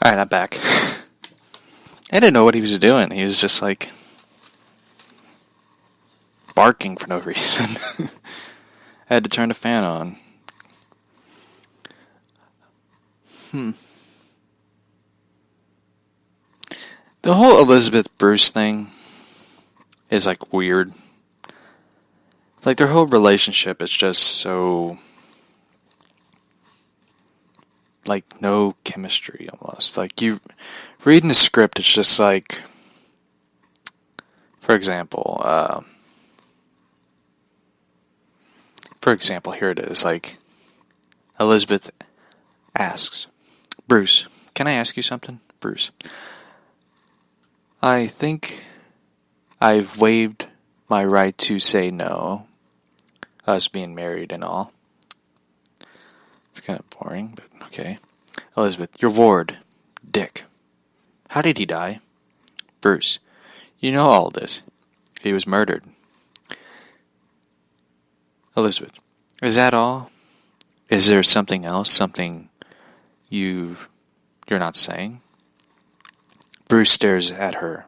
Alright, I'm back. I didn't know what he was doing. He was just like barking for no reason. I had to turn the fan on. The whole Elizabeth Bruce thing is like weird. Like their whole relationship is just so like no chemistry almost. Like you reading the script, it's just like, for example, here it is. Like Elizabeth asks, Bruce, can I ask you something? Bruce, I think I've waived my right to say no, us being married and all. It's kind of boring, but okay. Elizabeth, your ward, Dick. How did he die? Bruce, you know all this. He was murdered. Elizabeth, is that all? Is there something else? Something you're not saying? Bruce stares at her.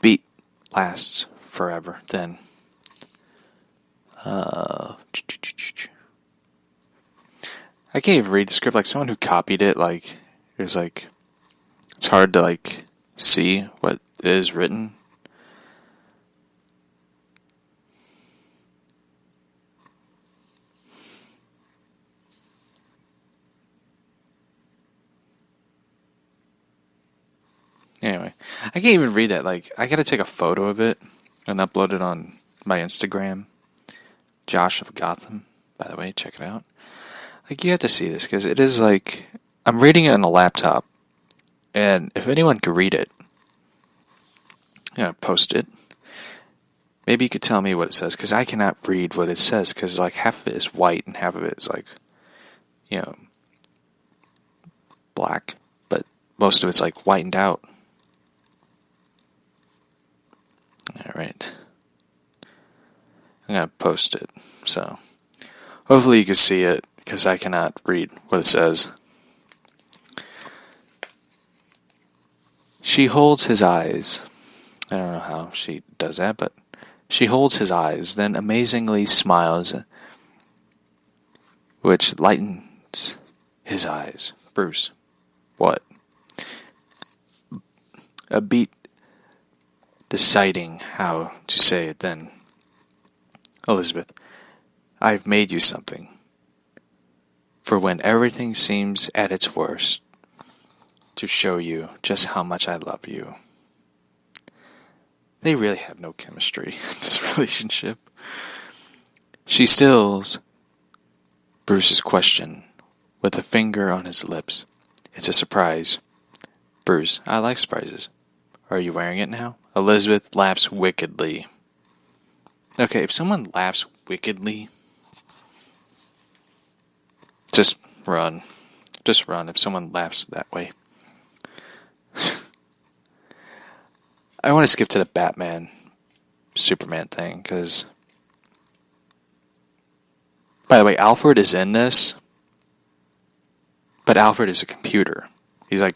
Beat lasts forever. Then, I can't even read the script. Like someone who copied it, like it was like it's hard to like see what is written. Anyway, I can't even read that. Like, I gotta take a photo of it and upload it on my Instagram. Josh of Gotham, by the way, check it out. Like, you have to see this, because it is like, I'm reading it on a laptop, and if anyone could read it, I'm gonna post it. Maybe you could tell me what it says, because I cannot read what it says, because like half of it is white, and half of it is like, black, but most of it's like whitened out. Alright. I'm going to post it. So, hopefully you can see it, because I cannot read what it says. She holds his eyes. I don't know how she does that, but she holds his eyes, then amazingly smiles, which lightens his eyes. Bruce, what? A beat deciding how to say it then. Elizabeth, I've made you something. For when everything seems at its worst, to show you just how much I love you. They really have no chemistry in this relationship. She stills Bruce's question with a finger on his lips. It's a surprise. Bruce, I like surprises. Are you wearing it now? Elizabeth laughs wickedly. Okay, if someone laughs wickedly, just run. Just run if someone laughs that way. I want to skip to the Batman, Superman thing, because... By the way, Alfred is in this, but Alfred is a computer. He's like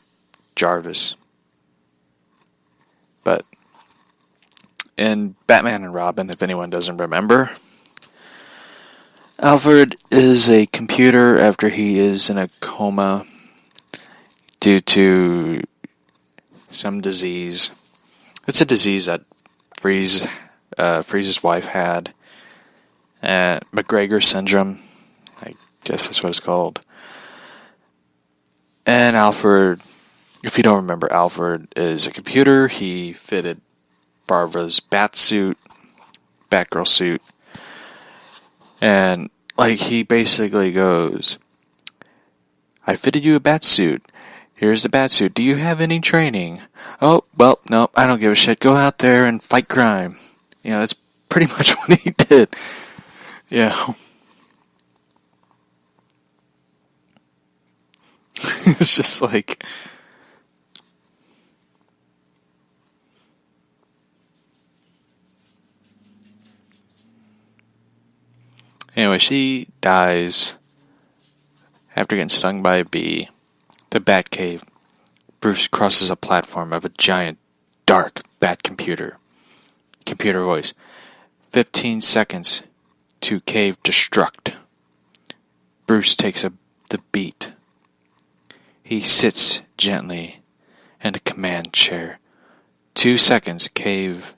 Jarvis. But in Batman and Robin, if anyone doesn't remember, Alfred is a computer after he is in a coma due to some disease. It's a disease that Freeze's wife had. McGregor syndrome, I guess that's what it's called. And Alfred, if you don't remember, Alfred is a computer. He fitted Barbara's Batgirl suit. And, like, he basically goes, I fitted you a bat suit. Here's the bat suit. Do you have any training? Oh, well, no, I don't give a shit. Go out there and fight crime. That's pretty much what he did. Yeah. It's just like... Anyway, she dies after getting stung by a bee. The Batcave. Bruce crosses a platform of a giant, dark bat computer. Computer voice. 15 seconds to cave destruct. Bruce takes the beat. He sits gently in a command chair. 2 seconds, cave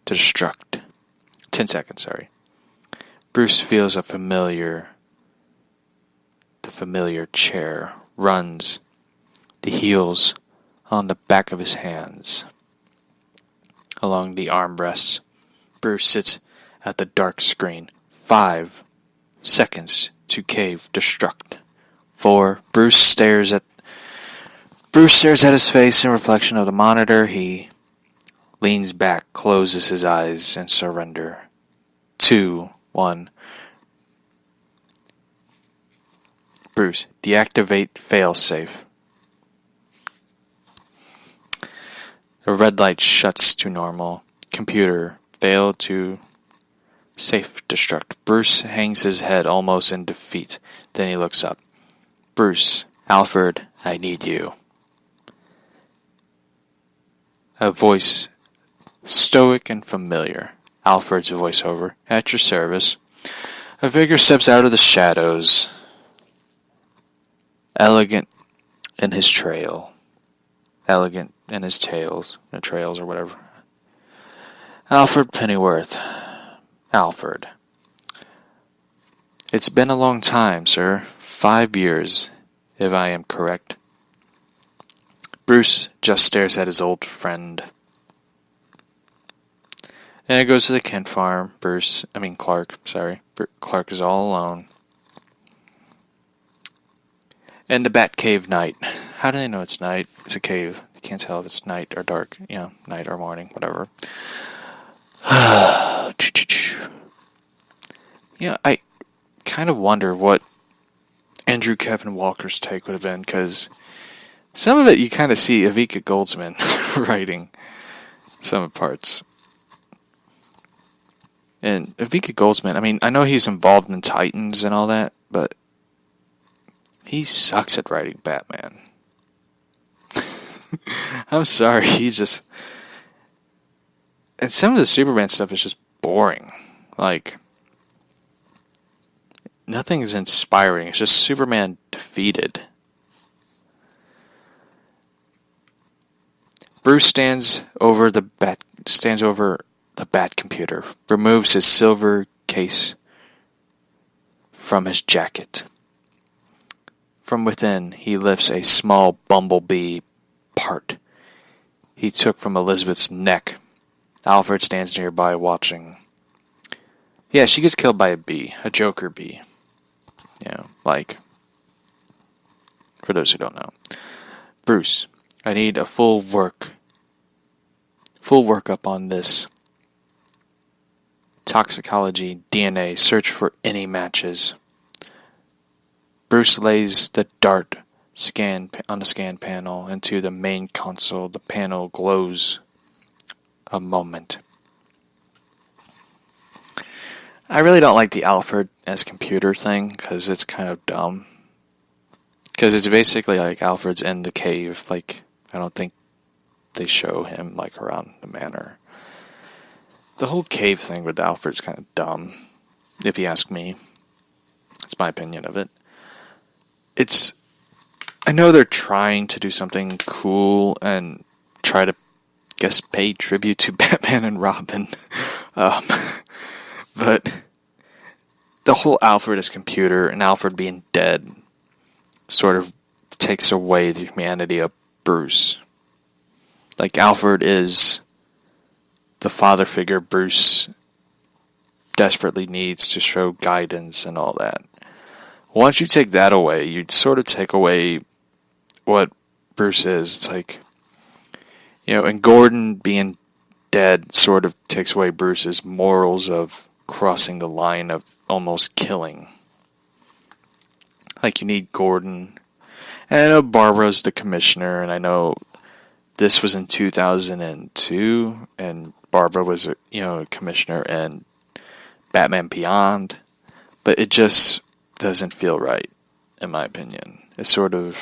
to destruct. 10 seconds, sorry. Bruce feels the familiar chair, runs the heels on the back of his hands. Along the armrests, Bruce sits at the dark screen. 5 seconds to cave destruct. 4. Bruce stares at his face in reflection of the monitor. He leans back, closes his eyes, and surrender. 2, 1. Bruce, deactivate failsafe. The red light shuts to normal. Computer, fail to safe destruct. Bruce hangs his head almost in defeat. Then he looks up. Bruce, Alfred, I need you. A voice, stoic and familiar. Alfred's voiceover. At your service. A figure steps out of the shadows. Elegant in his trail. Elegant in his trails or whatever. Alfred Pennyworth. Alfred. It's been a long time, sir. 5 years, if I am correct. Bruce just stares at his old friend. And it goes to the Kent farm. Clark is all alone. And the Batcave night. How do they know it's night? It's a cave. You can't tell if it's night or dark. Night or morning, whatever. I kind of wonder what Andrew Kevin Walker's take would have been, because some of it you kind of see Ivica Goldsman writing some parts. And Ivica Goldsman, I know he's involved in Titans and all that, but he sucks at writing Batman. I'm sorry, and some of the Superman stuff is just boring. Like, nothing is inspiring. It's just Superman defeated. Bruce stands over the bat computer, removes his silver case from his jacket. From within, he lifts a small bumblebee part he took from Elizabeth's neck. Alfred stands nearby watching. Yeah, she gets killed by a bee, a Joker bee. For those who don't know. Bruce, I need a full workup on this. Toxicology, DNA, search for any matches. Bruce lays the dart on the scan panel into the main console. The panel glows a moment. I really don't like the Alfred as computer thing, because it's kind of dumb. Because it's basically like Alfred's in the cave. Like, I don't think they show him like around the manor. The whole cave thing with Alfred's kind of dumb, if you ask me. That's my opinion of it. I know they're trying to do something cool and try to, pay tribute to Batman and Robin. But the whole Alfred as computer and Alfred being dead sort of takes away the humanity of Bruce. Like, Alfred is the father figure Bruce desperately needs to show guidance and all that. Once you take that away, you'd sort of take away what Bruce is. It's like, and Gordon being dead sort of takes away Bruce's morals of crossing the line of almost killing. Like, you need Gordon. And I know Barbara's the commissioner, and I know this was in 2002, and Barbara was a commissioner in Batman Beyond, but it just doesn't feel right, in my opinion. It's sort of,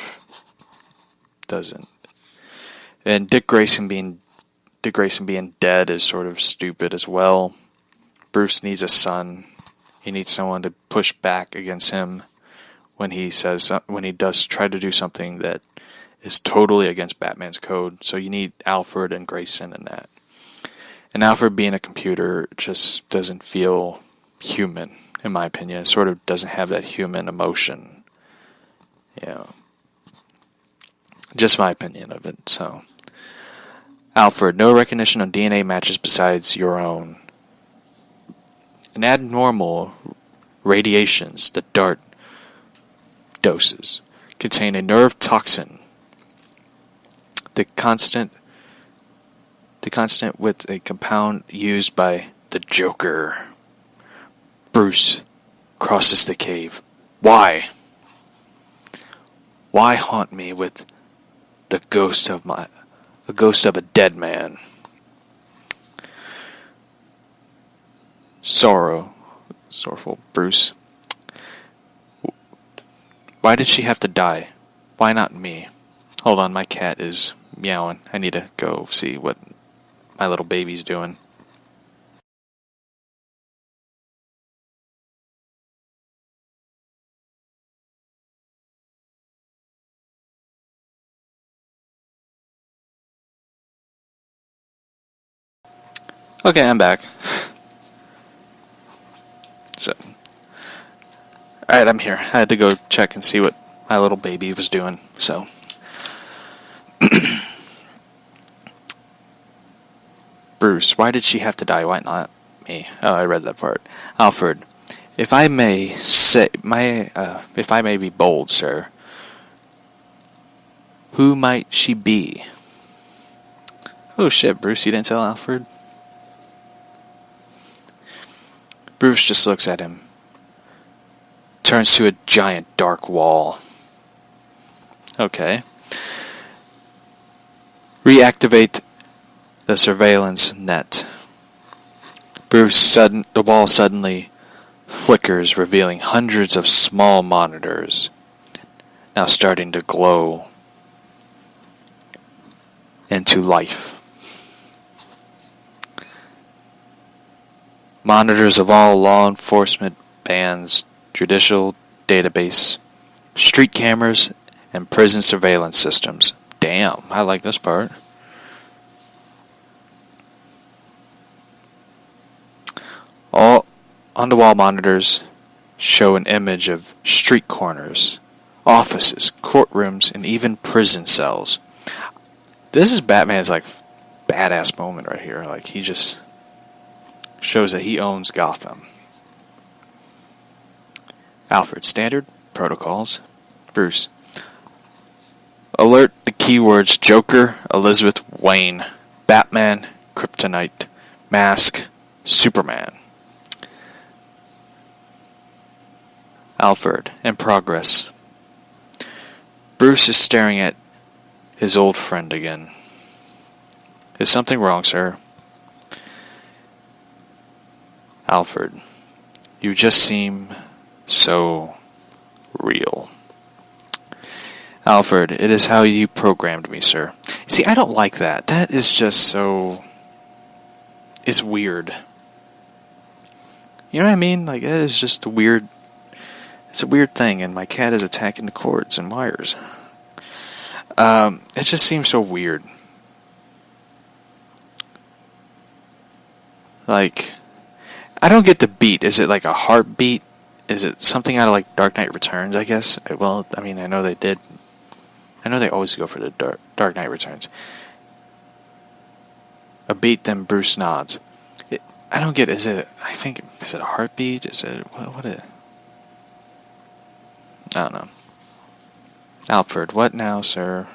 doesn't. And Dick Grayson being dead is sort of stupid as well. Bruce needs a son. He needs someone to push back against him when he does try to do something that is totally against Batman's code. So you need Alfred and Grayson in that. And Alfred being a computer just doesn't feel human, in my opinion. It sort of doesn't have that human emotion. Just my opinion of it. So, Alfred, no recognition of DNA matches besides your own. And abnormal radiations, the DART doses, contain a nerve toxin. The constant with a compound used by the Joker. Bruce crosses the cave. Why? Why haunt me with the ghost of a dead man? Sorrowful Bruce. Why did she have to die? Why not me? Hold on, my cat is meowing. I need to go see what my little baby's doing. Okay, I'm back. So, alright, I'm here. I had to go check and see what my little baby was doing, so. Bruce, why did she have to die? Why not me? Oh, I read that part. Alfred, if I may be bold, sir, who might she be? Oh shit, Bruce, you didn't tell Alfred? Bruce just looks at him. Turns to a giant dark wall. Okay. Reactivate the surveillance net. The wall suddenly flickers, revealing hundreds of small monitors, now starting to glow into life. Monitors of all law enforcement bands, judicial database, street cameras, and prison surveillance systems. Damn, I like this part. All on-the-wall monitors show an image of street corners, offices, courtrooms, and even prison cells. This is Batman's badass moment right here. He just shows that he owns Gotham. Alfred, standard protocols. Bruce, alert the keywords Joker, Elizabeth Wayne, Batman, Kryptonite, Mask, Superman. Alfred, in progress. Bruce is staring at his old friend again. Is something wrong, sir? Alfred, you just seem so real. Alfred, it is how you programmed me, sir. See, I don't like that. That is just so... It's weird. You know what I mean? It is just a weird... It's a weird thing, and my cat is attacking the cords and wires. It just seems so weird. I don't get the beat. Is it like a heartbeat? Is it something out of Dark Knight Returns, I guess? Well, I mean, I know they did. I know they always go for the Dark Knight Returns. A beat, then Bruce nods. I don't get it. Is it a heartbeat? Is it... What is it? I don't know. Alfred, what now, sir?